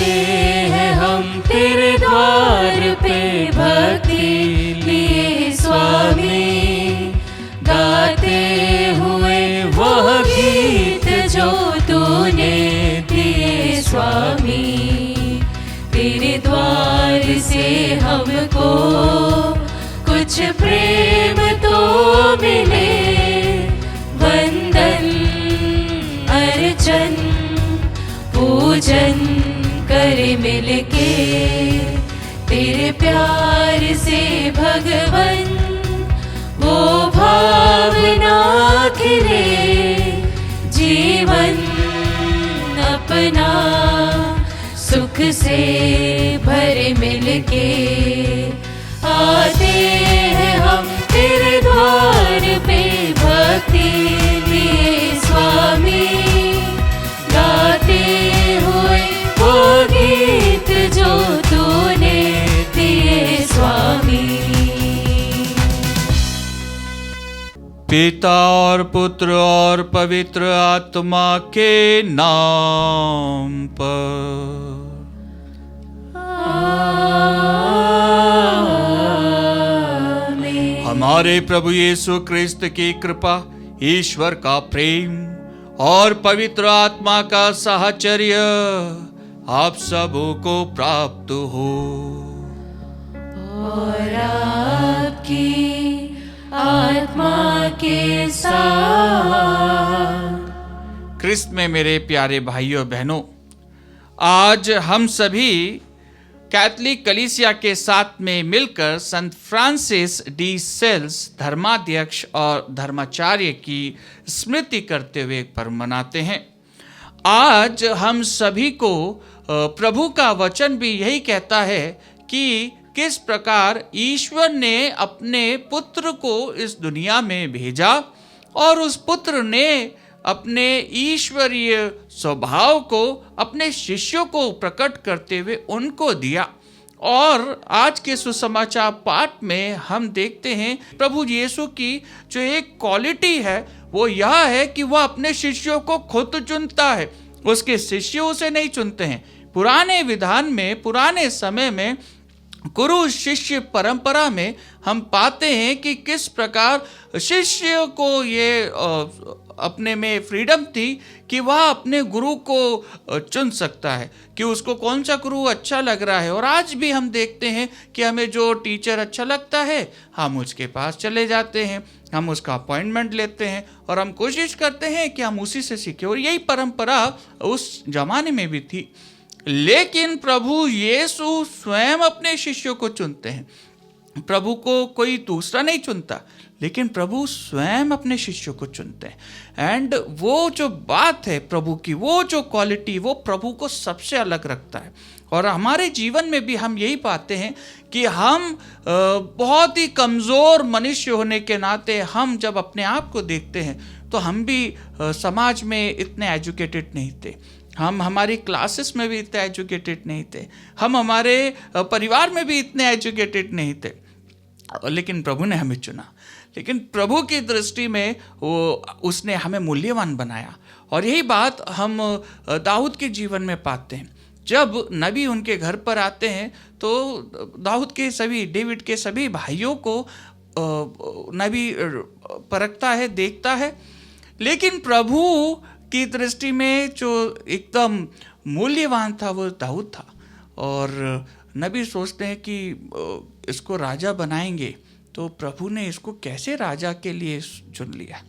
हैं हम तेरे द्वार पे भक्ति लिए स्वामी, गाते हुए वह गीत जो तूने दिए स्वामी। तेरे द्वार से हमको कुछ प्रेम तो मिले, वंदन अर्चन पूजन करे मिलके। तेरे प्यार से भगवन वो भावना खिले, जीवन अपना सुख से भरे मिलके। आते हैं हम तेरे द्वार पे भक्ति लिए स्वामी, गाते हुए वो गीत जो तूने दिए स्वामी। पिता और पुत्र और पवित्र आत्मा के नाम पर। हमारे प्रभु यीशु क्रिस्त की कृपा, ईश्वर का प्रेम और पवित्र आत्मा का साहचर्य आप सबों को प्राप्त हो। और आपकी आत्मा के साथ। क्रिस्त में मेरे प्यारे भाइयों बहनों, आज हम सभी कैथोलिक कलीसिया के साथ में मिलकर संत फ्रांसिस डी सेल्स धर्माध्यक्ष और धर्माचार्य की स्मृति करते हुए पर्व मनाते हैं। आज हम सभी को प्रभु का वचन भी यही कहता है कि किस प्रकार ईश्वर ने अपने पुत्र को इस दुनिया में भेजा और उस पुत्र ने अपने ईश्वरीय स्वभाव को अपने शिष्यों को प्रकट करते हुए उनको दिया। और आज के सुसमाचार पाठ में हम देखते हैं प्रभु यीशु की जो एक क्वालिटी है वो यह है कि वह अपने शिष्यों को खुद चुनता है, उसके शिष्य उसे नहीं चुनते हैं। पुराने विधान में, पुराने समय में गुरु शिष्य परंपरा में हम पाते हैं कि किस प्रकार शिष्य को ये अपने में फ्रीडम थी कि वह अपने गुरु को चुन सकता है कि उसको कौन सा गुरु अच्छा लग रहा है। और आज भी हम देखते हैं कि हमें जो टीचर अच्छा लगता है हम उसके पास चले जाते हैं, हम उसका अपॉइंटमेंट लेते हैं और हम कोशिश करते हैं कि हम उसी से सीखें। और यही परंपरा उस जमाने में भी थी। लेकिन प्रभु यीशु स्वयं अपने शिष्यों को चुनते हैं। प्रभु को कोई दूसरा नहीं चुनता, लेकिन प्रभु स्वयं अपने शिष्यों को चुनते हैं। एंड वो जो बात है प्रभु की, वो जो क्वालिटी, वो प्रभु को सबसे अलग रखता है। और हमारे जीवन में भी हम यही पाते हैं कि हम बहुत ही कमज़ोर मनुष्य होने के नाते हम जब अपने आप को देखते हैं तो हम भी समाज में इतने एजुकेटेड नहीं थे, हम हमारी क्लासेस में भी इतने एजुकेटेड नहीं थे, हम हमारे परिवार में भी इतने एजुकेटेड नहीं थे, लेकिन प्रभु ने हमें चुना। लेकिन प्रभु की दृष्टि में उसने हमें मूल्यवान बनाया। और यही बात हम दाऊद के जीवन में पाते हैं। जब नबी उनके घर पर आते हैं तो दाऊद के सभी, डेविड के सभी भाइयों को नबी परखता है, देखता है। लेकिन प्रभु की दृष्टि में जो एकदम मूल्यवान था वो दाऊद था। और नबी सोचते हैं कि इसको राजा बनाएंगे, तो प्रभु ने इसको कैसे राजा के लिए चुन लिया।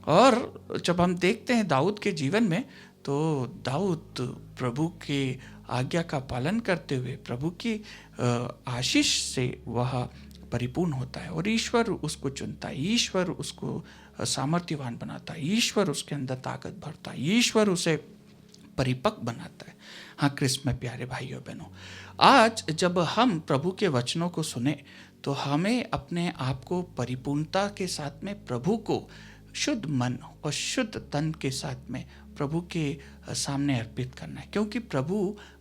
और जब हम देखते हैं दाऊद के जीवन में, तो दाऊद प्रभु के आज्ञा का पालन करते हुए प्रभु की आशीष से वह परिपूर्ण होता है और ईश्वर उसको चुनता है, ईश्वर उसको सामर्थ्यवान बनाता है, ईश्वर उसके अंदर ताकत भरता है, ईश्वर उसे परिपक्व बनाता है। हाँ क्रिस्त में प्यारे भाइयों बहनों, आज जब हम प्रभु के वचनों को सुने तो हमें अपने आप को परिपूर्णता के साथ में प्रभु को शुद्ध मन और शुद्ध तन के साथ में प्रभु के सामने अर्पित करना है। क्योंकि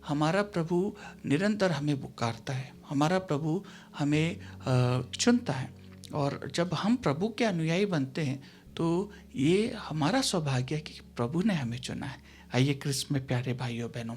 हमारा प्रभु निरंतर हमें पुकारता है, हमारा प्रभु हमें चुनता है। और जब हम प्रभु के अनुयायी बनते हैं तो ये हमारा सौभाग्य है कि प्रभु ने हमें चुना है। आइए क्रिस्त में प्यारे भाइयों बहनों,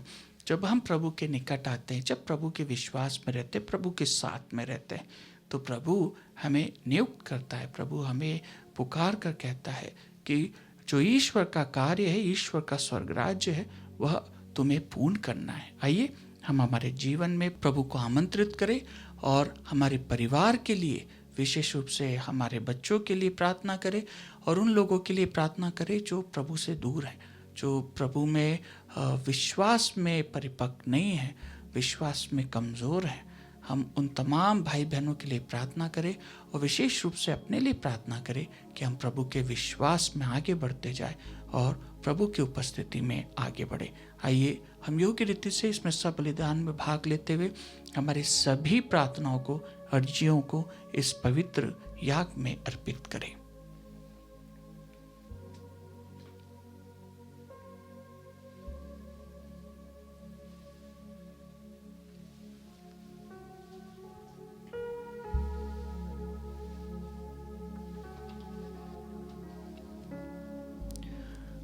जब हम प्रभु के निकट आते हैं, जब प्रभु के विश्वास में रहते हैं, प्रभु के साथ में रहते हैं, तो प्रभु हमें नियुक्त करता है, प्रभु हमें पुकार कर कहता है कि जो ईश्वर का कार्य है, ईश्वर का स्वर्ग राज्य है, वह तुम्हें पूर्ण करना है। आइए हम हमारे जीवन में प्रभु को आमंत्रित करें और हमारे परिवार के लिए, विशेष रूप से हमारे बच्चों के लिए प्रार्थना करें और उन लोगों के लिए प्रार्थना करें जो प्रभु से दूर हैं, जो प्रभु में विश्वास में परिपक्व नहीं है, विश्वास में कमज़ोर हैं। हम उन तमाम भाई बहनों के लिए प्रार्थना करें और विशेष रूप से अपने लिए प्रार्थना करें कि हम प्रभु के विश्वास में आगे बढ़ते जाएं और प्रभु की उपस्थिति में आगे बढ़े। आइए हम योग्य रीति से इस मिस्सा बलिदान में भाग लेते हुए हमारे सभी प्रार्थनाओं को, अर्जियों को इस पवित्र याग में अर्पित करें।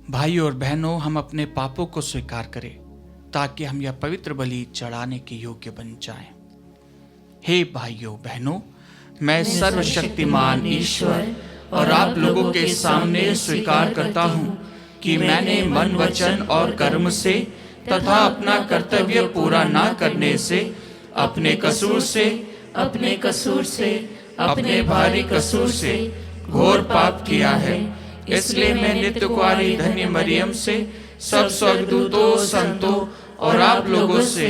भाइयों और बहनों, हम अपने पापों को स्वीकार करें ताकि हम यह पवित्र बलि चढ़ाने के योग्य बन जाएं। हे भाइयों बहनों, मैं सर्वशक्तिमान ईश्वर और आप लोगों के सामने स्वीकार करता हूँ कि मैंने मन, वचन और कर्म से तथा अपना कर्तव्य पूरा ना करने से, अपने कसूर से, अपने भारी कसूर से घोर पाप किया है। इसलिए मैं नित्य कुंवारी धन्य मरियम से, सब स्वर्गदूतों, संतों और आप लोगों से,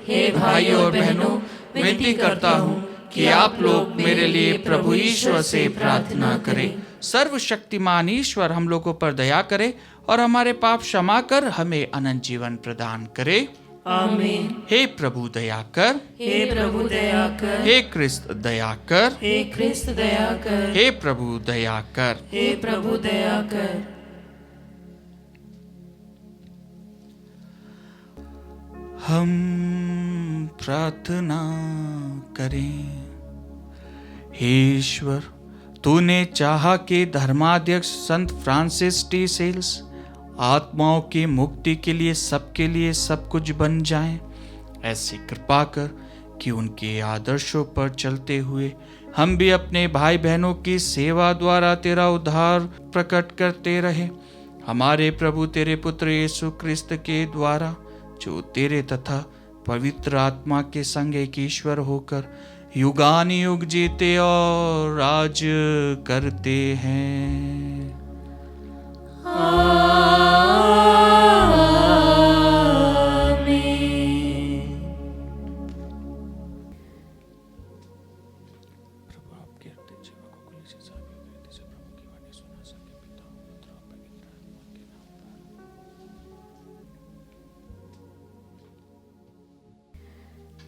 हे भाइयों और बहनों, विनती करता हूँ कि आप लोग मेरे लिए प्रभु ईश्वर से प्रार्थना करें। सर्वशक्तिमान ईश्वर हम लोगों पर दया करे और हमारे पाप क्षमा कर हमें अनंत जीवन प्रदान करे। आमीन। हे प्रभु दया कर, हे प्रभु दया कर, हे क्रिस्त दया कर, हे क्रिस्त दया कर, हे प्रभु दया कर। हे प्रभु दया कर। हम प्रार्थना करें। हे ईश्वर, तूने चाहा कि धर्माध्यक्ष संत फ्रांसिस डी सेल्स आत्माओं की मुक्ति के लिए सबके लिए सब कुछ बन जाएं। ऐसी कृपा कर कि उनके आदर्शों पर चलते हुए हम भी अपने भाई बहनों की सेवा द्वारा तेरा उद्धार प्रकट करते रहे। हमारे प्रभु तेरे पुत्र यीशु क्रिस्त के द्वारा, जो तेरे तथा पवित्र आत्मा के संग एक ईश्वर होकर युगानुयुग जीते और राज करते हैं।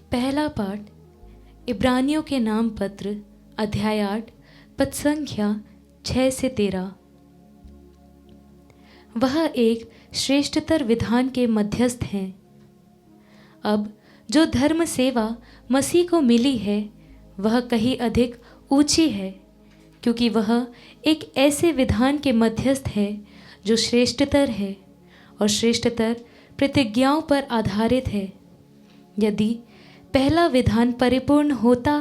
पहला पाठ इब्रानियों के नाम पत्र अध्याय 8 पद संख्या 6 से 13। वह एक श्रेष्ठतर विधान के मध्यस्थ हैं। अब जो धर्म सेवा मसीह को मिली है वह कहीं अधिक ऊंची है, क्योंकि वह एक ऐसे विधान के मध्यस्थ है जो श्रेष्ठतर है और श्रेष्ठतर प्रतिज्ञाओं पर आधारित है। यदि पहला विधान परिपूर्ण होता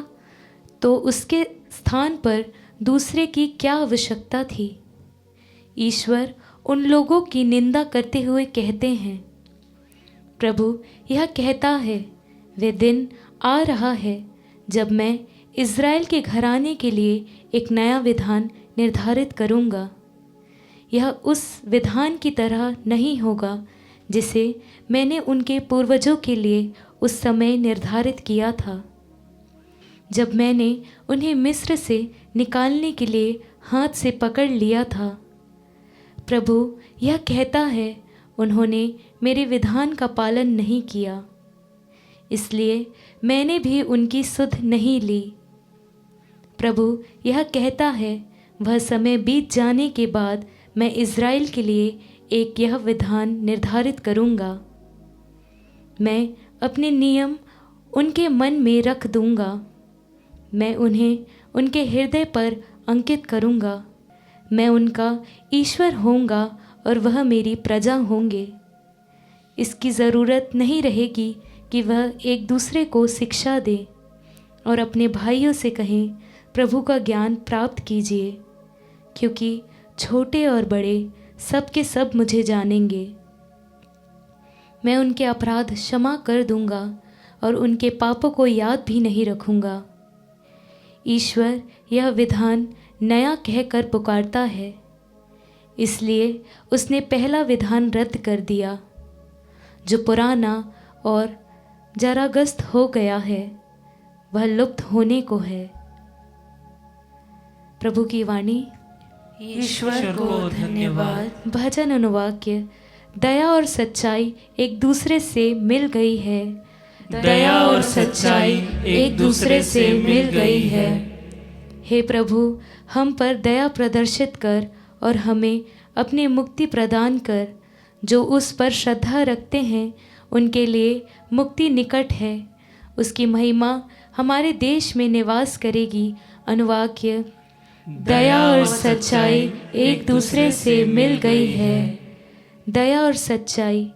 तो उसके स्थान पर दूसरे की क्या आवश्यकता थी। ईश्वर उन लोगों की निंदा करते हुए कहते हैं, प्रभु यह कहता है, वे दिन आ रहा है जब मैं इज़राइल के घराने के लिए एक नया विधान निर्धारित करूँगा। यह उस विधान की तरह नहीं होगा जिसे मैंने उनके पूर्वजों के लिए उस समय निर्धारित किया था, जब मैंने उन्हें मिस्र से निकालने के लिए हाथ से पकड़ लिया था। प्रभु यह कहता है, उन्होंने मेरे विधान का पालन नहीं किया, इसलिए मैंने भी उनकी सुध नहीं ली। प्रभु यह कहता है, वह समय बीत जाने के बाद मैं इज़राइल के लिए एक यह विधान निर्धारित करूँगा। मैं अपने नियम उनके मन में रख दूँगा, मैं उन्हें उनके हृदय पर अंकित करूँगा। मैं उनका ईश्वर होऊंगा और वह मेरी प्रजा होंगे। इसकी ज़रूरत नहीं रहेगी कि वह एक दूसरे को शिक्षा दे और अपने भाइयों से कहें, प्रभु का ज्ञान प्राप्त कीजिए, क्योंकि छोटे और बड़े सब के सब मुझे जानेंगे। मैं उनके अपराध क्षमा कर दूंगा और उनके पापों को याद भी नहीं रखूंगा। ईश्वर यह विधान नया कहकर पुकारता है, इसलिए उसने पहला विधान रद्द कर दिया। जो पुराना और जराग्रस्त हो गया है वह लुप्त होने को है। प्रभु की वाणी। ईश्वर को धन्यवाद। भजन अनुवाक्य। दया और सच्चाई एक दूसरे से मिल गई है। दया और सच्चाई एक दूसरे से मिल गई है। हे प्रभु, हम पर दया प्रदर्शित कर और हमें अपनी मुक्ति प्रदान कर। जो उस पर श्रद्धा रखते हैं उनके लिए मुक्ति निकट है। उसकी महिमा हमारे देश में निवास करेगी। अनुवाक्य। दया और सच्चाई एक दूसरे से मिल गई है। दया और सच्चाई,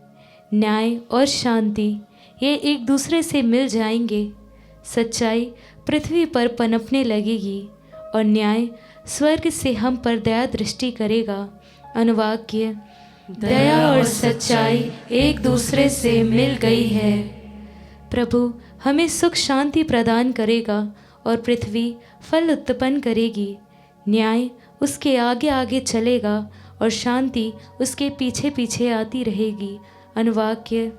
न्याय और शांति, ये एक दूसरे से मिल जाएंगे। सच्चाई पृथ्वी पर पनपने लगेगी और न्याय स्वर्ग से हम पर दया दृष्टि करेगा। अनुवाक्य। दया और सच्चाई एक दूसरे से मिल गई है। प्रभु हमें सुख शांति प्रदान करेगा और पृथ्वी फल उत्पन्न करेगी। न्याय उसके आगे आगे चलेगा और शांति उसके पीछे पीछे आती रहेगी। अनुवाक्य।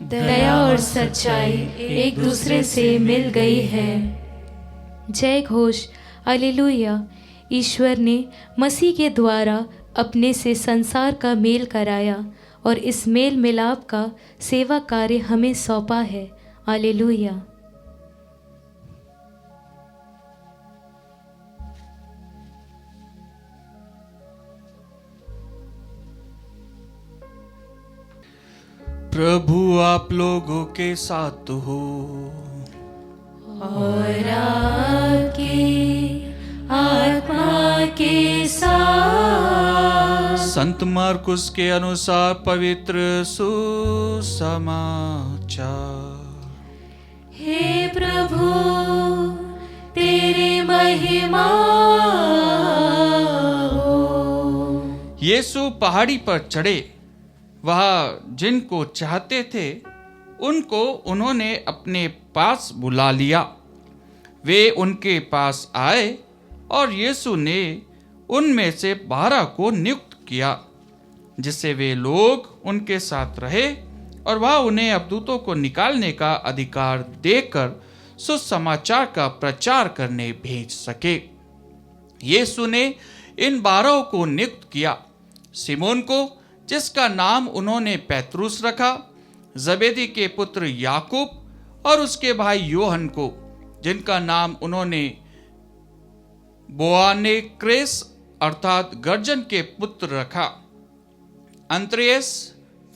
दया और सच्चाई एक दूसरे से मिल गई है। जय घोष। हालेलुया। ईश्वर ने मसीह के द्वारा अपने से संसार का मेल कराया और इस मेल मिलाप का सेवा कार्य हमें सौंपा है। हालेलुया। प्रभु आप लोगों के साथ हो और आपकी आत्मा के साथ। संत मार्कुस के अनुसार पवित्र सुसमाचार। हे प्रभु, तेरी महिमा हो। यीशु पहाड़ी पर चढ़े। वह जिनको चाहते थे उनको उन्होंने अपने पास बुला लिया। वे उनके पास आए और यीशु ने उनमें से 12 को नियुक्त किया, जिससे वे लोग उनके साथ रहे और वह उन्हें अवधूतों को निकालने का अधिकार देकर सुसमाचार का प्रचार करने भेज सके। यीशु ने इन 12 को नियुक्त किया। सिमोन को, जिसका नाम उन्होंने पैतरुस रखा, जबेदी के पुत्र याकूब और उसके भाई योहन को, जिनका नाम उन्होंने बोआनेक्रेस अर्थात गर्जन के पुत्र रखा, अंद्रियास,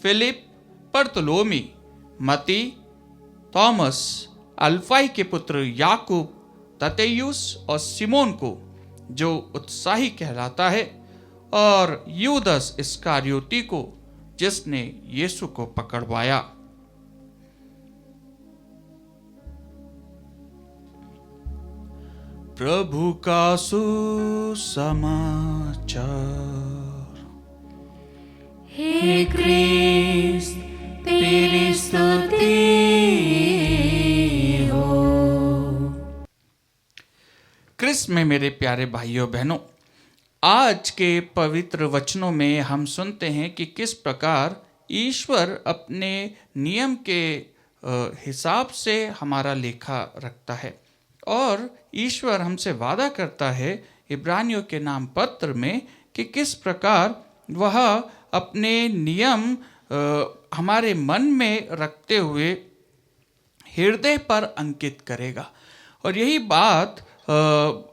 फिलिप, बरतुलोमी, मती, थॉमस, अल्फाई के पुत्र याकूब, ततेयुस और सिमोन को, जो उत्साही कहलाता है, और यूदस इस्करियोती को, जिसने यीशु को पकड़वाया। प्रभु का सुसमाचार। हे क्रिस्त, तेरी स्तुति हो। क्रिस्त में मेरे प्यारे भाइयों बहनों, आज के पवित्र वचनों में हम सुनते हैं कि किस प्रकार ईश्वर अपने नियम के हिसाब से हमारा लेखा रखता है और ईश्वर हमसे वादा करता है इब्रानियों के नाम पत्र में कि किस प्रकार वह अपने नियम हमारे मन में रखते हुए हृदय पर अंकित करेगा। और यही बात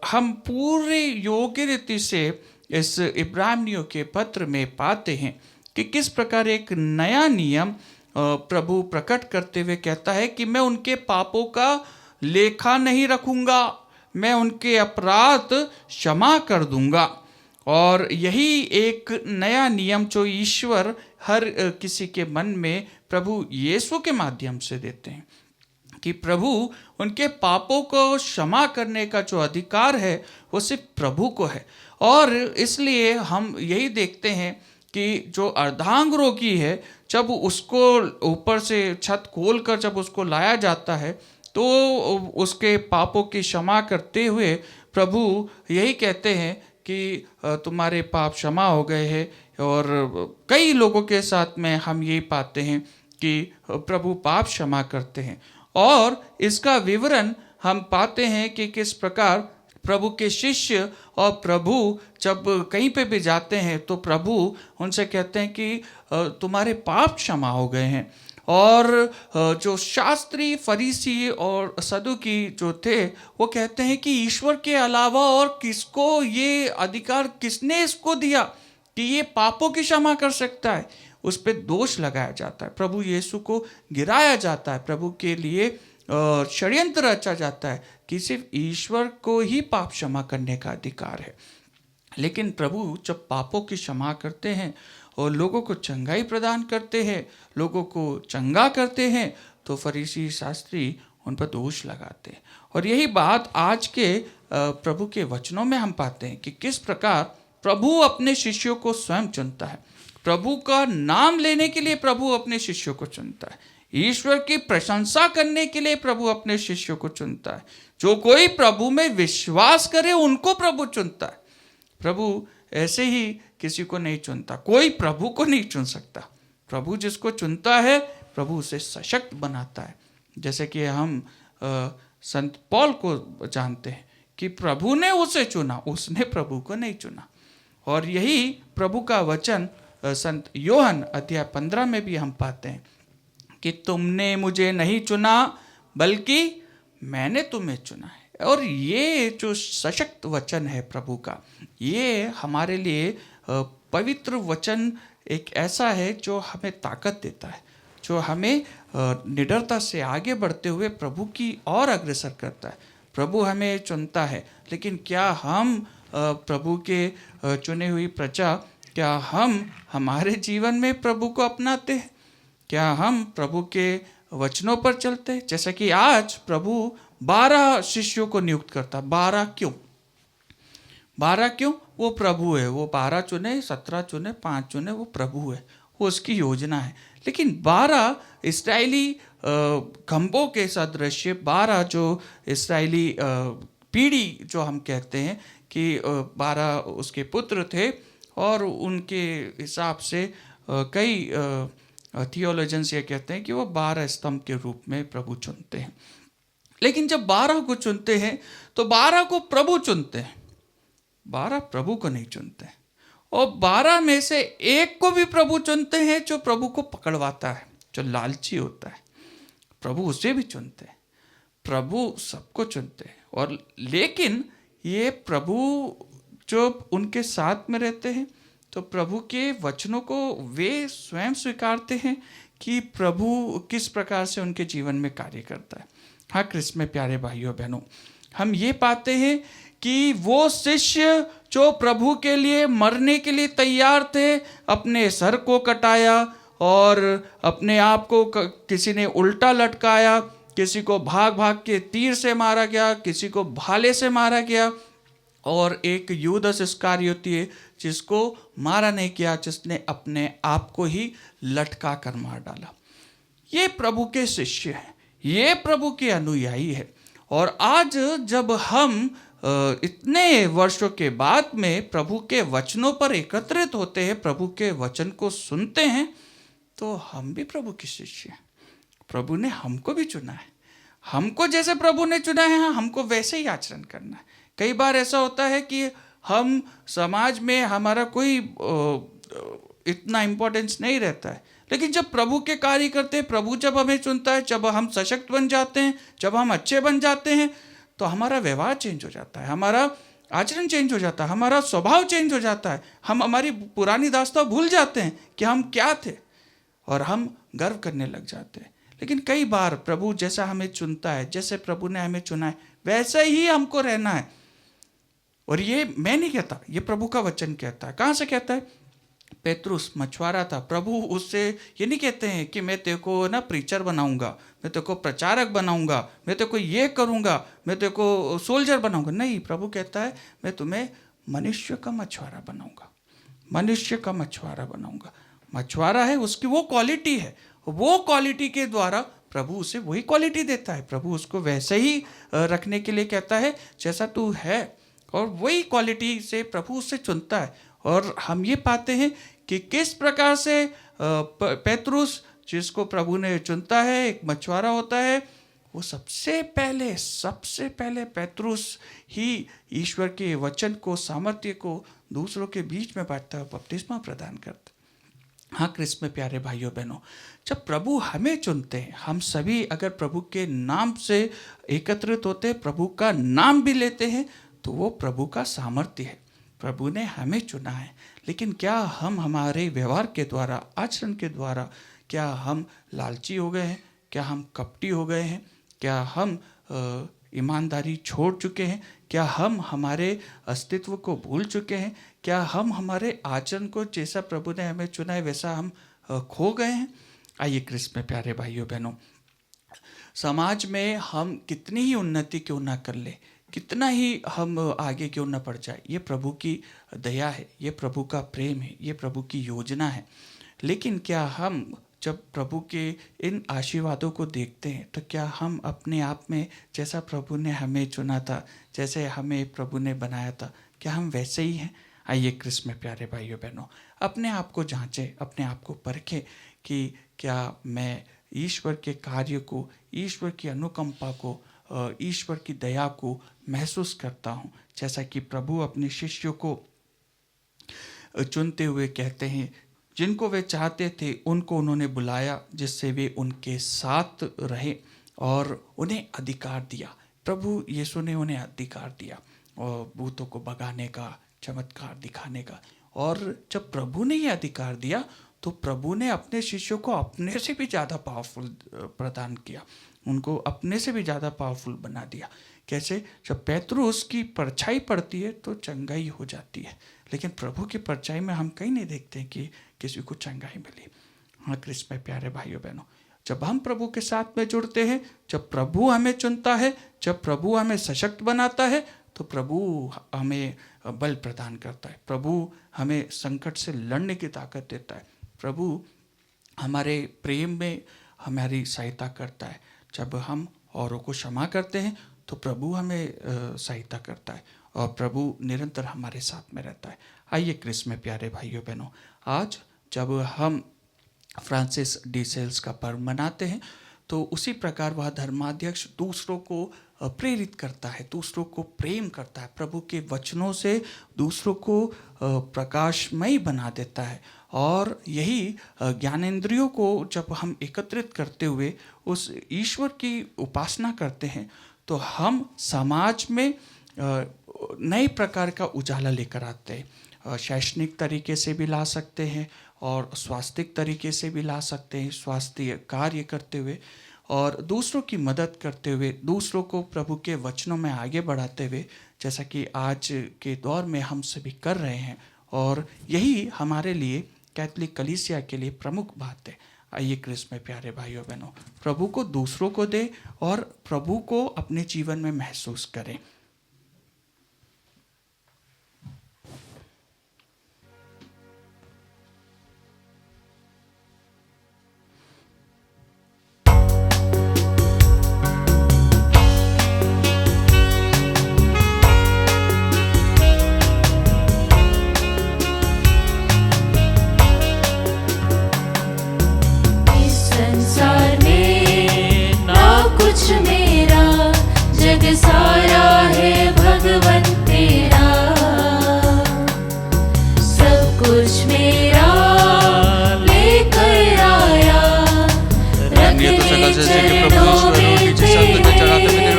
हम पूरे योग्य रीति से इस इब्रानियों के पत्र में पाते हैं कि किस प्रकार एक नया नियम प्रभु प्रकट करते हुए कहता है कि मैं उनके पापों का लेखा नहीं रखूंगा, मैं उनके अपराध क्षमा कर दूंगा। और यही एक नया नियम जो ईश्वर हर किसी के मन में प्रभु यीशु के माध्यम से देते हैं कि प्रभु उनके पापों को क्षमा करने का जो अधिकार है वो सिर्फ प्रभु को है। और इसलिए हम यही देखते हैं कि जो अर्धांग रोगी है, जब उसको ऊपर से छत खोलकर जब उसको लाया जाता है तो उसके पापों की क्षमा करते हुए प्रभु यही कहते हैं कि तुम्हारे पाप क्षमा हो गए हैं। और कई लोगों के साथ में हम यही पाते हैं कि प्रभु पाप क्षमा करते हैं। और इसका विवरण हम पाते हैं कि किस प्रकार प्रभु के शिष्य और प्रभु जब कहीं पे भी जाते हैं तो प्रभु उनसे कहते हैं कि तुम्हारे पाप क्षमा हो गए हैं। और जो शास्त्री, फरीसी और सदुकी जो थे वो कहते हैं कि ईश्वर के अलावा और किसको ये अधिकार, किसने इसको दिया कि ये पापों की क्षमा कर सकता है। उस पर दोष लगाया जाता है, प्रभु यीशु को गिराया जाता है, प्रभु के लिए षड्यंत्र रचा जाता है कि सिर्फ ईश्वर को ही पाप क्षमा करने का अधिकार है। लेकिन प्रभु जब पापों की क्षमा करते हैं और लोगों को चंगाई प्रदान करते हैं, लोगों को चंगा करते हैं, तो फरीसी शास्त्री उन पर दोष लगाते हैं। और यही बात आज के प्रभु के वचनों में हम पाते हैं कि किस प्रकार प्रभु अपने शिष्यों को स्वयं चुनता है। प्रभु का नाम लेने के लिए प्रभु अपने शिष्यों को चुनता है, ईश्वर की प्रशंसा करने के लिए प्रभु अपने शिष्यों को चुनता है। जो कोई प्रभु में विश्वास करे उनको प्रभु चुनता है। प्रभु ऐसे ही किसी को नहीं चुनता, कोई प्रभु को नहीं चुन सकता। प्रभु जिसको चुनता है प्रभु उसे सशक्त बनाता है। जैसे कि हम संत पौल को जानते हैं कि प्रभु ने उसे चुना, उसने प्रभु को नहीं चुना। और यही प्रभु का वचन संत योहन अध्याय 15 में भी हम पाते हैं कि तुमने मुझे नहीं चुना बल्कि मैंने तुम्हें चुना है। और ये जो सशक्त वचन है प्रभु का, ये हमारे लिए पवित्र वचन एक ऐसा है जो हमें ताकत देता है, जो हमें निडरता से आगे बढ़ते हुए प्रभु की ओर अग्रसर करता है। प्रभु हमें चुनता है, लेकिन क्या हम प्रभु के चुने हुई प्रजा, क्या हम हमारे जीवन में प्रभु को अपनाते हैं? क्या हम प्रभु के वचनों पर चलते हैं? जैसे कि आज प्रभु 12 शिष्यों को नियुक्त करता। 12 क्यों? 12 क्यों? वो प्रभु है। वो 12 चुने, 17 चुने, 5 चुने, वो प्रभु है, वो उसकी योजना है। लेकिन 12 इस्राएली खंभों के सदृश्य, 12 जो इस्राएली पीढ़ी जो हम कहते हैं कि 12 उसके पुत्र थे, और उनके हिसाब से कई थियोलॉजियंस ये कहते हैं कि वो 12 स्तंभ के रूप में प्रभु चुनते हैं। लेकिन जब 12 को चुनते हैं तो 12 को प्रभु चुनते हैं, 12 प्रभु को नहीं चुनते। और 12 में से एक को भी प्रभु चुनते हैं जो प्रभु को पकड़वाता है, जो लालची होता है, प्रभु उसे भी चुनते हैं। प्रभु सबको चुनते हैं। और लेकिन ये प्रभु जो उनके साथ में रहते हैं तो प्रभु के वचनों को वे स्वयं स्वीकारते हैं कि प्रभु किस प्रकार से उनके जीवन में कार्य करता है। हाँ क्रिस्त में प्यारे भाइयों बहनों, हम ये पाते हैं कि वो शिष्य जो प्रभु के लिए मरने के लिए तैयार थे, अपने सर को कटाया और अपने आप को किसी ने उल्टा लटकाया, किसी को भाग भाग के तीर से मारा गया, किसी को भाले से मारा गया, और एक यूदस इस्करियोती है जिसको मारा नहीं किया, जिसने अपने आप को ही लटका कर मार डाला। ये प्रभु के शिष्य हैं, ये प्रभु के अनुयायी है। और आज जब हम इतने वर्षों के बाद में प्रभु के वचनों पर एकत्रित होते हैं, प्रभु के वचन को सुनते हैं, तो हम भी प्रभु के शिष्य हैं। प्रभु ने हमको भी चुना है, हमको जैसे प्रभु ने चुना है हमको वैसे ही आचरण करना है। कई बार ऐसा होता है कि हम समाज में हमारा कोई इतना इम्पोर्टेंस नहीं रहता है, लेकिन जब प्रभु के कार्य करते हैं, प्रभु जब हमें चुनता है, जब हम सशक्त बन जाते हैं, जब हम अच्छे बन जाते हैं, तो हमारा व्यवहार चेंज हो जाता है, हमारा आचरण चेंज हो जाता है, हमारा स्वभाव चेंज हो जाता है। हम हमारी पुरानी दास्तां भूल जाते हैं कि हम क्या थे, और हम गर्व करने लग जाते हैं। लेकिन कई बार प्रभु जैसा हमें चुनता है, जैसे प्रभु ने हमें चुना है, वैसे ही हमको रहना है। और ये मैं नहीं कहता, ये प्रभु का वचन कहता है। कहाँ से कहता है? पेतरुस मछुआरा था, प्रभु उससे ये नहीं कहते हैं कि मैं तेरे को ना प्रीचर बनाऊंगा, मैं तेरे को प्रचारक बनाऊंगा, मैं तेरे को ये करूंगा, मैं तेरे को सोल्जर बनाऊंगा। नहीं, प्रभु कहता है मैं तुम्हें मनुष्य का मछुआरा बनाऊंगा, मनुष्य का मछुआरा बनाऊंगा। मछुआरा है, उसकी वो क्वालिटी है, वो क्वालिटी के द्वारा प्रभु उसे वही क्वालिटी देता है। प्रभु उसको वैसे ही रखने के लिए कहता है जैसा तू है, और वही क्वालिटी से प्रभु उससे चुनता है। और हम ये पाते हैं कि किस प्रकार से पेतरुस, जिसको प्रभु ने चुनता है, एक मछुआरा होता है, वो सबसे पहले पेतरुस ही ईश्वर के वचन को, सामर्थ्य को दूसरों के बीच में बांटता है, बपतिस्मा प्रदान करता है। हाँ क्रिस्त में प्यारे भाइयों बहनों, जब प्रभु हमें चुनते हैं, हम सभी अगर प्रभु के नाम से एकत्रित होते हैं, प्रभु का नाम भी लेते हैं, तो वो प्रभु का सामर्थ्य है। प्रभु ने हमें चुना है, लेकिन क्या हम हमारे व्यवहार के द्वारा, आचरण के द्वारा, क्या हम लालची हो गए हैं? क्या हम कपटी हो गए हैं? क्या हम ईमानदारी छोड़ चुके हैं? क्या हम हमारे अस्तित्व को भूल चुके हैं? क्या हम हमारे आचरण को, जैसा प्रभु ने हमें चुना है वैसा हम खो गए हैं? आइए क्रिस्त में प्यारे भाइयों बहनों, समाज में हम कितनी ही उन्नति क्यों ना कर ले, कितना ही हम आगे क्यों न बढ़ जाए, ये प्रभु की दया है, ये प्रभु का प्रेम है, ये प्रभु की योजना है। लेकिन क्या हम जब प्रभु के इन आशीर्वादों को देखते हैं, तो क्या हम अपने आप में, जैसा प्रभु ने हमें चुना था, जैसे हमें प्रभु ने बनाया था, क्या हम वैसे ही हैं? आइए क्रिस्त में प्यारे भाइयों बहनों, अपने आप को जांचें, अपने आप को परखें कि क्या मैं ईश्वर के कार्य को, ईश्वर की अनुकंपा को, ईश्वर की दया को महसूस करता हूँ, जैसा कि प्रभु अपने शिष्यों को चुनते हुए कहते हैं, जिनको वे चाहते थे उनको उन्होंने बुलाया, जिससे वे उनके साथ रहे और उन्हें अधिकार दिया। प्रभु यीशु ने उन्हें अधिकार दिया और भूतों को भगाने का, चमत्कार दिखाने का। और जब प्रभु ने ये अधिकार दिया, तो प्रभु ने अपने शिष्यों को अपने से भी ज़्यादा पावरफुल प्रदान किया, उनको अपने से भी ज़्यादा पावरफुल बना दिया। कैसे? जब पेतरुस की परछाई पड़ती है तो चंगाई हो जाती है, लेकिन प्रभु की परछाई में हम कहीं नहीं देखते कि किसी को चंगाई मिली। हाँ क्रिस्त में प्यारे भाइयों बहनों, जब हम प्रभु के साथ में जुड़ते हैं, जब प्रभु हमें चुनता है, जब प्रभु हमें सशक्त बनाता है, तो प्रभु हमें बल प्रदान करता है, प्रभु हमें संकट से लड़ने की ताकत देता है, प्रभु हमारे प्रेम में हमारी सहायता करता है। जब हम औरों को क्षमा करते हैं, तो प्रभु हमें सहायता करता है और प्रभु निरंतर हमारे साथ में रहता है। आइए क्रिस्त में प्यारे भाइयों बहनों, आज जब हम फ्रांसिस डी सेल्स का पर्व मनाते हैं, तो उसी प्रकार वह धर्माध्यक्ष दूसरों को प्रेरित करता है, दूसरों को प्रेम करता है, प्रभु के वचनों से दूसरों को प्रकाशमयी बना देता है। और यही ज्ञानेंद्रियों को जब हम एकत्रित करते हुए उस ईश्वर की उपासना करते हैं, तो हम समाज में नए प्रकार का उजाला लेकर आते हैं। शैक्षणिक तरीके से भी ला सकते हैं और स्वास्थ्यिक तरीके से भी ला सकते हैं, स्वास्थ्य कार्य करते हुए और दूसरों की मदद करते हुए, दूसरों को प्रभु के वचनों में आगे बढ़ाते हुए, जैसा कि आज के दौर में हम सभी कर रहे हैं। और यही हमारे लिए, कैथोलिक कलीसिया के लिए प्रमुख बात है। आइए क्रिस्त में प्यारे भाइयों बहनों, प्रभु को दूसरों को दे और प्रभु को अपने जीवन में महसूस करें। सारा है भगवन तेरा, सब कुछ मेरा लेकर आया।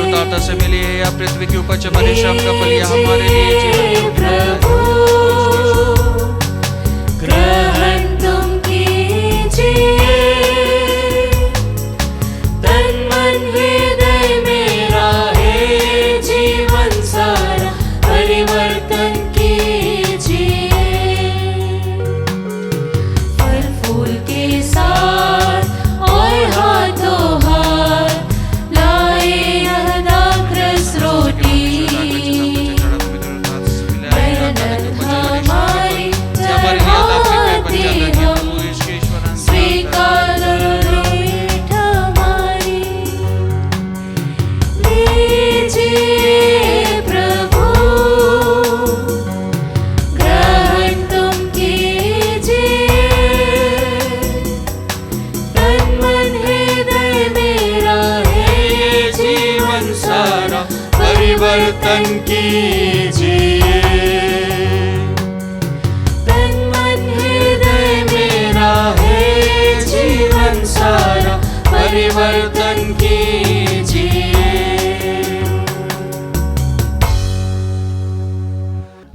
उतारता से मिली है या पृथ्वी के ऊपर चमरी श्रम का फल यह हमारे लिए जीवन प्रभु ग्रहण तुम कीजिए, तन मन हृदय मेरा है जीवन सारा परिवर्तन कीजिए। तन मन हृदय मेरा है जीवन सारा परिवर्तन कीजिए।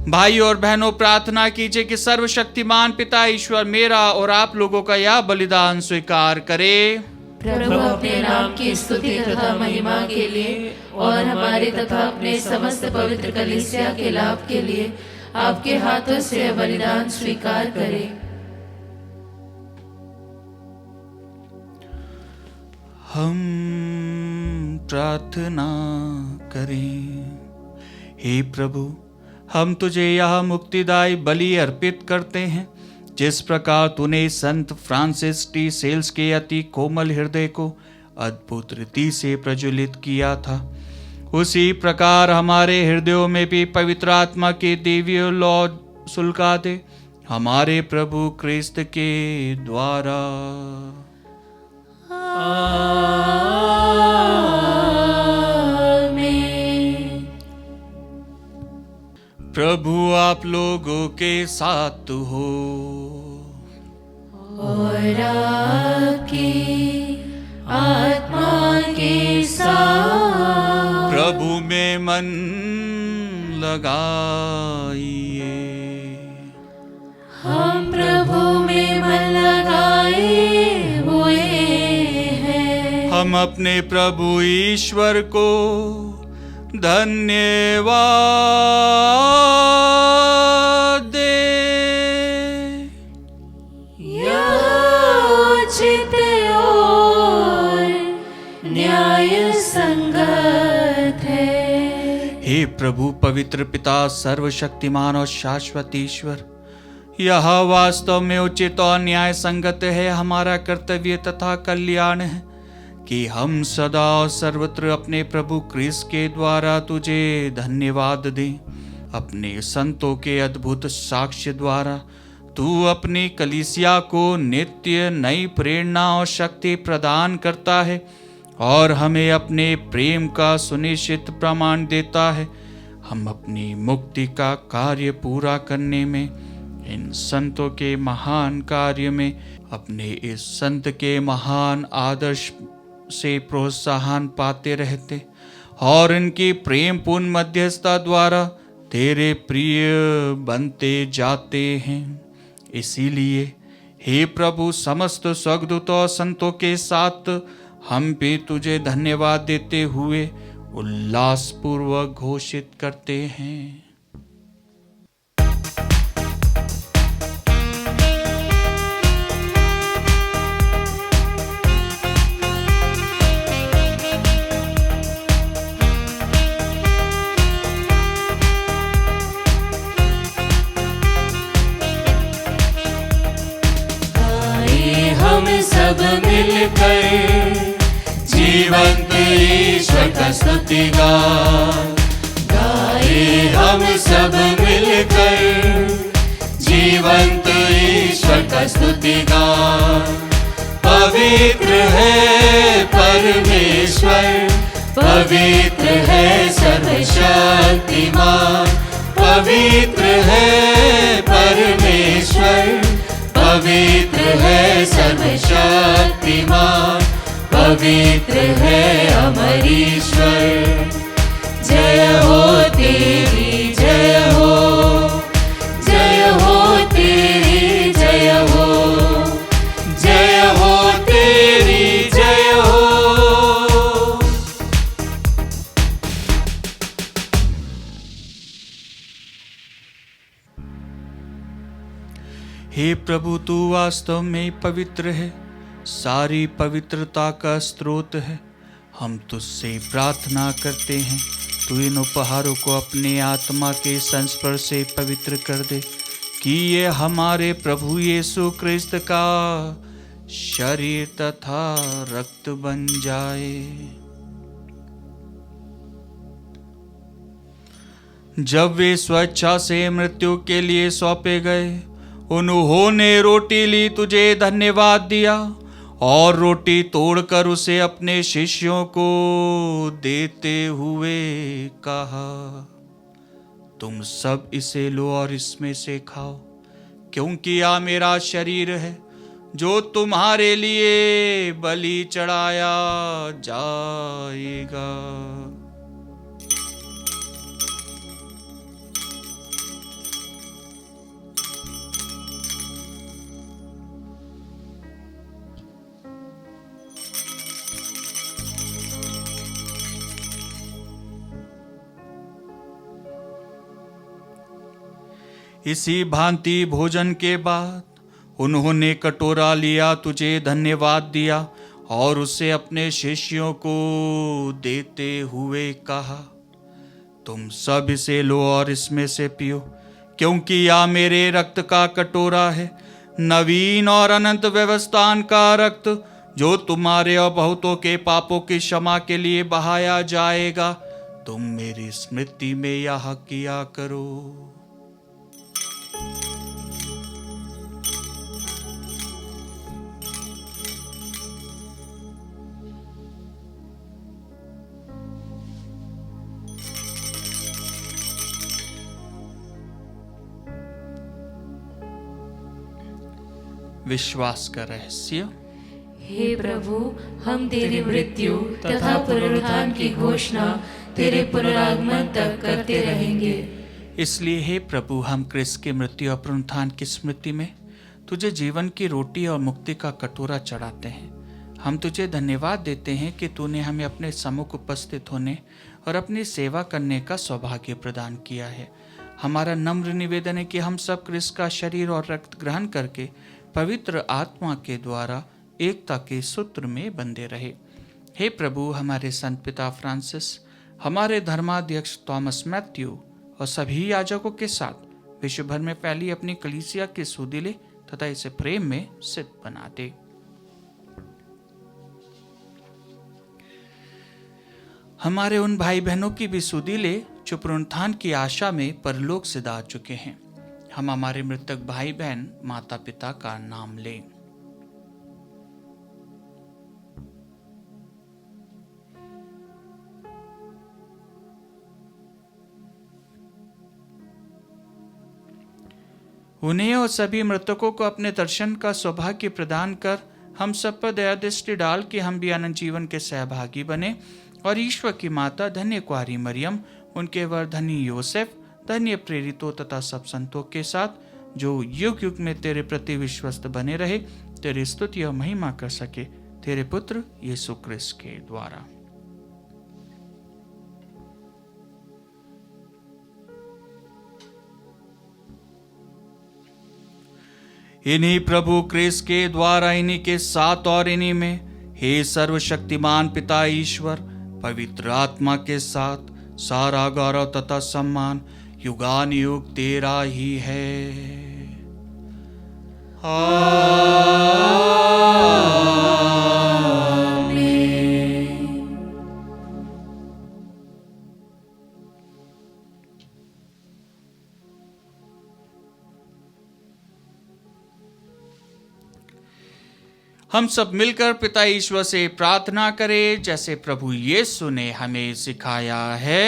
भाई और बहनों, प्रार्थना कीजिए कि सर्वशक्तिमान पिता ईश्वर मेरा और आप लोगों का यह बलिदान स्वीकार करे। प्रभु अपने नाम की स्तुति तथा महिमा के लिए और हमारे तथा अपने समस्त पवित्र कलीसिया के लाभ के लिए आपके हाथों से यह बलिदान स्वीकार करें। हम प्रार्थना करें। हे प्रभु, हम तुझे यह मुक्तिदायी बलि अर्पित करते हैं, जिस प्रकार तूने संत फ्रांसिस डी सेल्स के अति कोमल हृदय को अद्भुत रीति से प्रज्वलित किया था, उसी प्रकार हमारे हृदयों में भी पवित्र आत्मा के दिव्य लौ सुलगा दे, हमारे प्रभु क्रिस्त के द्वारा। प्रभु आप लोगों के साथ हो और आपकी आत्मा के साथ। प्रभु में मन लगाइए। हम प्रभु में मन लगाए हुए हैं। हम अपने प्रभु ईश्वर को धन्यवाद दे। यह उचित और न्याय संगत है। हे प्रभु पवित्र पिता सर्वशक्तिमान और शाश्वत ईश्वर, यह वास्तव में उचित और न्याय संगत है, हमारा कर्तव्य तथा कल्याण है कि हम सदा और सर्वत्र अपने प्रभु क्रिस्त के द्वारा तुझे धन्यवाद दें। अपने संतों के अद्भुत साक्ष्य द्वारा तू अपनी कलीसिया को नित्य नई प्रेरणा और शक्ति प्रदान करता है और हमें अपने प्रेम का सुनिश्चित प्रमाण देता है। हम अपनी मुक्ति का कार्य पूरा करने में, इन संतों के महान कार्य में, अपने इस संत के महान आदर्श से प्रोत्साहन पाते रहते और इनकी प्रेम पूर्ण मध्यस्थता द्वारा तेरे प्रिय बनते जाते हैं। इसीलिए हे प्रभु, समस्त स्वर्गदूतों और संतों के साथ हम भी तुझे धन्यवाद देते हुए उल्लासपूर्वक घोषित करते हैं। हम सब मिलकर जीवंत ईश्वर का स्तुति गाए। हम सब मिलकर जीवंत ईश्वर का स्तुति गाए। पवित्र है परमेश्वर, पवित्र है सर्वशक्तिमान, पवित्र है परमेश्वर, पवित्र है सर्वशक्तिमान, पवित्र है अमर ईश्वर। जय हो तेरी जय हो, जय हो तेरी जय हो, जय हो तेरी जय हो। हे प्रभु, तू वास्तव में पवित्र है, सारी पवित्रता का स्रोत है। हम तुझसे प्रार्थना करते हैं, तू इन उपहारों को अपने आत्मा के संस्पर्श से पवित्र कर दे, कि ये हमारे प्रभु यीशु क्रिस्त का शरीर तथा रक्त बन जाए। जब वे स्वेच्छा से मृत्यु के लिए सौंपे गए, उन्होंने रोटी ली, तुझे धन्यवाद दिया और रोटी तोड़कर उसे अपने शिष्यों को देते हुए कहा, तुम सब इसे लो और इसमें से खाओ, क्योंकि यह मेरा शरीर है जो तुम्हारे लिए बलि चढ़ाया जाएगा। इसी भांति भोजन के बाद उन्होंने कटोरा लिया, तुझे धन्यवाद दिया और उसे अपने शिष्यों को देते हुए कहा, तुम सब इसे लो और इसमें से पियो, क्योंकि यह मेरे रक्त का कटोरा है, नवीन और अनंत व्यवस्थान का रक्त, जो तुम्हारे और बहुतों के पापों की क्षमा के लिए बहाया जाएगा। तुम मेरी स्मृति में यह किया करो। विश्वास का रहस्य। हे प्रभु, हम तेरी मृत्यु तथा पुनरुत्थान की घोषणा तेरे पुनरागमन तक करते रहेंगे। इसलिए हे प्रभु, हम क्रिस्त की मृत्यु और पुनरुत्थान की स्मृति में तुझे जीवन की रोटी और मुक्ति का कटोरा चढ़ाते हैं। हम तुझे धन्यवाद देते हैं कि तूने हमें अपने सम्मुख उपस्थित होने और अपनी सेवा करने का सौभाग्य प्रदान किया है। हमारा नम्र निवेदन है कि हम सब क्रिस्त का शरीर और रक्त ग्रहण करके पवित्र आत्मा के द्वारा एकता के सूत्र में बंधे रहे। हे प्रभु, हमारे संत पिता फ्रांसिस, हमारे धर्माध्यक्ष थॉमस मैथ्यू और सभी याजकों के साथ विश्व भर में फैली अपनी कलीसिया की सुधि ले तथा इसे प्रेम में सिद्ध बना दे। हमारे उन भाई बहनों की भी सुधि ले जो पुनरुत्थान की आशा में परलोक से जा चुके हैं। हम हमारे मृतक भाई बहन माता पिता का नाम लें। उन्हें और सभी मृतकों को अपने दर्शन का सौभाग्य प्रदान कर हम सब पर दया दृष्टि डाल के हम भी अनंत जीवन के सहभागी बने। और ईश्वर की माता धन्य कुंवारी मरियम, उनके वर धन्य योसेफ, धन्य प्रेरितों तथा सब संतों के साथ जो युग युग में तेरे प्रति विश्वस्त बने रहे, तेरी स्तुति और महिमा कर सके, तेरे पुत्र यीशु क्रिस्त के द्वारा। इन्हीं प्रभु क्रिस्त के द्वारा, इन्हीं के साथ और इन्हीं में, हे सर्वशक्तिमान पिता ईश्वर, पवित्र आत्मा के साथ सारा गौरव तथा सम्मान युगान युग तेरा ही है। हम सब मिलकर पिता ईश्वर से प्रार्थना करें जैसे प्रभु यीशु ने हमें सिखाया है।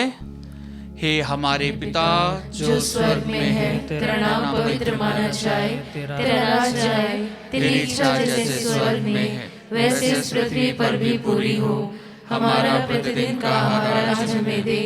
हे हमारे पिता जो स्वर्ग में है, तेरा नाम पवित्र माना जाए, तेरा राज आए, तेरी इच्छा जैसे स्वर्ग में है वैसे इस पृथ्वी पर भी पूरी हो। हमारा प्रतिदिन का आहार आज हमें दे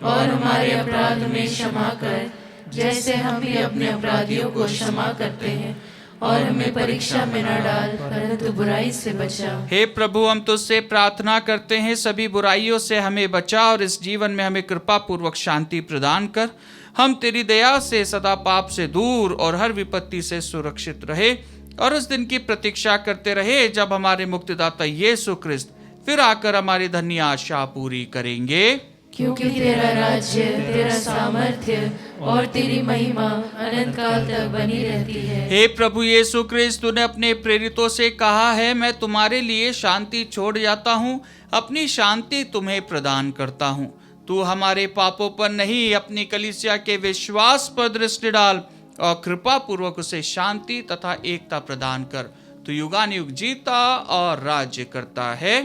और हमारे अपराध में क्षमा कर, जैसे हम भी अपने अपराधियों को क्षमा करते हैं, और हमें परीक्षा में न डाल परंतु बुराई से बचा। हे प्रभु, हम तुझसे प्रार्थना करते हैं, सभी बुराइयों से हमें बचा और इस जीवन में हमें कृपा पूर्वक शांति प्रदान कर। हम तेरी दया से सदा पाप से दूर और हर विपत्ति से सुरक्षित रहे और उस दिन की प्रतीक्षा करते रहे जब हमारे मुक्तिदाता यीशु क्रिस्त फिर आकर हमारी धन्य आशा पूरी करेंगे। क्योंकि तेरा राज्य, तेरा सामर्थ्य और तेरी महिमा अनंत काल तक बनी रहती है। हे प्रभु यीशु क्रिस्त, तूने अपने प्रेरितों से कहा है, मैं तुम्हारे लिए शांति छोड़ जाता हूँ, अपनी शांति तुम्हें प्रदान करता हूँ। तू हमारे पापों पर नहीं, अपनी कलीसिया के विश्वास पर दृष्टि डाल और कृपा पूर्वक उसे शांति तथा एकता प्रदान कर। तू युगानुयुग जीता और राज्य करता है।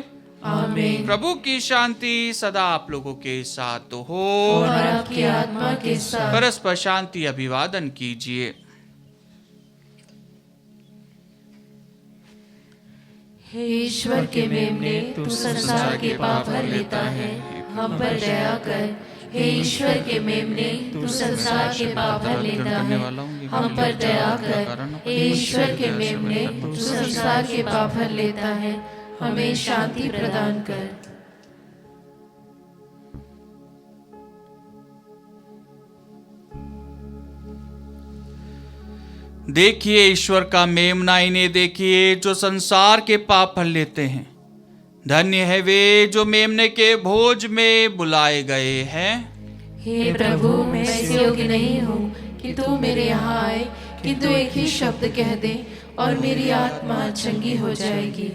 आमीन। प्रभु की शांति सदा आप लोगों के साथ हो और आपकी आत्मा के साथ। परस्पर शांति अभिवादन कीजिए। हे ईश्वर के मेमने, तू संसार के पाप हर लेता है, हम पर दया कर। हे ईश्वर के मेमने, तू संसार के पाप हर लेता है, हम पर दया कर। हे ईश्वर के मेमने, तू संसार के पाप हर लेता है, हमें शांति प्रदान कर। देखिए ईश्वर का मेमना, इन्हें देखिए जो संसार के पाप हर लेते हैं। धन्य है वे जो मेमने के भोज में बुलाए गए हैं। हे प्रभु, मैं इस योग्य नहीं हूँ कि तू मेरे यहाँ आए, किंतु एक ही शब्द कह दे और मेरी आत्मा चंगी हो जाएगी।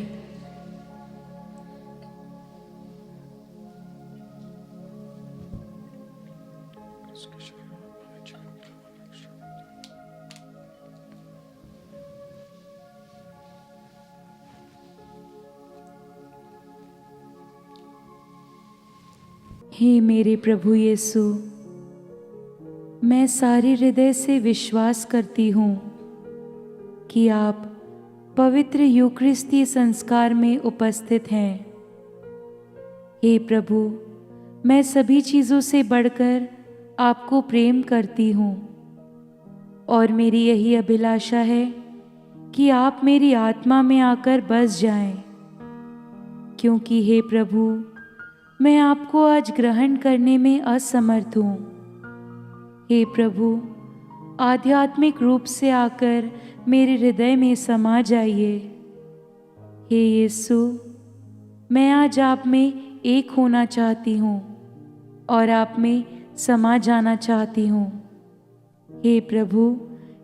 हे मेरे प्रभु यीशु, मैं सारे हृदय से विश्वास करती हूँ कि आप पवित्र यूकरिस्ती संस्कार में उपस्थित हैं। हे प्रभु, मैं सभी चीज़ों से बढ़कर आपको प्रेम करती हूँ और मेरी यही अभिलाषा है कि आप मेरी आत्मा में आकर बस जाएं, क्योंकि हे प्रभु, मैं आपको आज ग्रहण करने में असमर्थ हूँ। हे प्रभु, आध्यात्मिक रूप से आकर मेरे हृदय में समा जाइए। हे यीशु, मैं आज आप में एक होना चाहती हूँ और आप में समा जाना चाहती हूँ। हे प्रभु,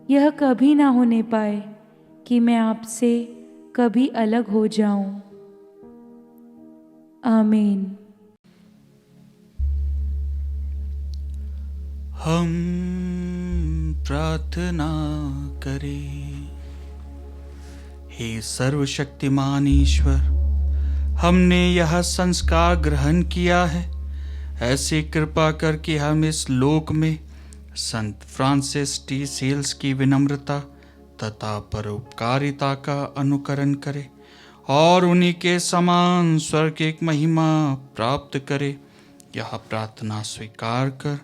यह कभी ना होने पाए कि मैं आपसे कभी अलग हो जाऊं। आमीन। हम प्रार्थना करें। हे सर्वशक्तिमान ईश्वर, हमने यह संस्कार ग्रहण किया है। ऐसी कृपा कर कि हम इस लोक में संत फ्रांसिस डी सेल्स की विनम्रता तथा परोपकारिता का अनुकरण करें और उन्हीं के समान स्वर्गिक महिमा प्राप्त करें। यह प्रार्थना स्वीकार कर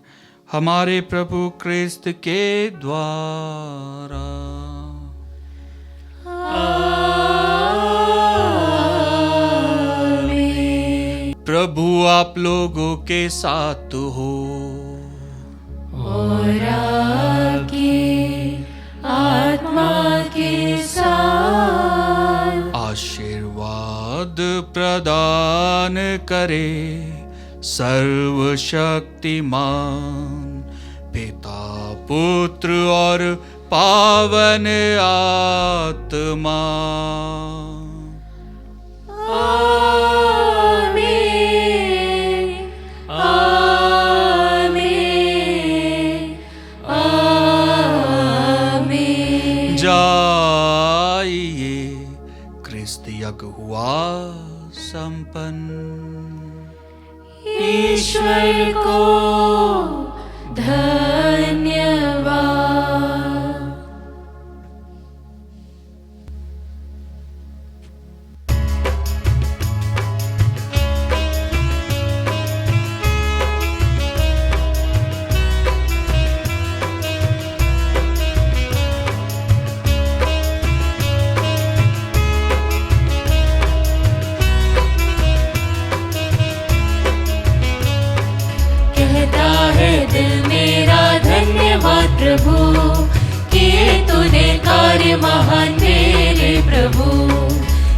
हमारे प्रभु क्रिस्त के द्वारा। आमीन। प्रभु आप लोगों के साथ हो और आपकी आत्मा के साथ। आशीर्वाद प्रदान करे सर्वशक्तिमान पिता, पुत्र और पावन आत्मा। आमीन, आमीन, आमीन। जाइए, क्रिस्त यज्ञ हुआ संपन्न। ईश्वर को धन्यवाद। दिल मेरा धन्यवाद प्रभु, किए तूने कार्य महान मेरे प्रभु।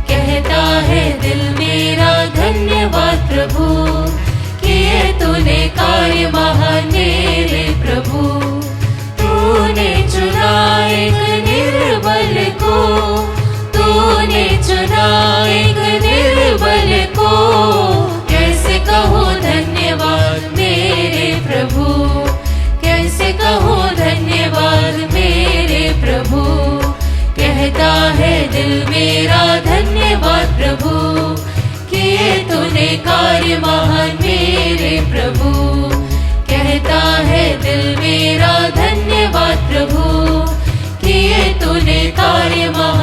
कहता है दिल मेरा धन्यवाद प्रभु, किए तूने कार्य महान मेरे प्रभु। तूने चुना एक निर्बल को, तूने चुना एक निर्बल को। कैसे कहूँ धन्यवाद मेरे प्रभु, कैसे कहूँ धन्यवाद मेरे प्रभु। कहता है दिल मेरा धन्यवाद प्रभु, किए तो तूने कार्य महान मेरे प्रभु, कहता है दिल मेरा धन्यवाद प्रभु, किए तूने कार्य महान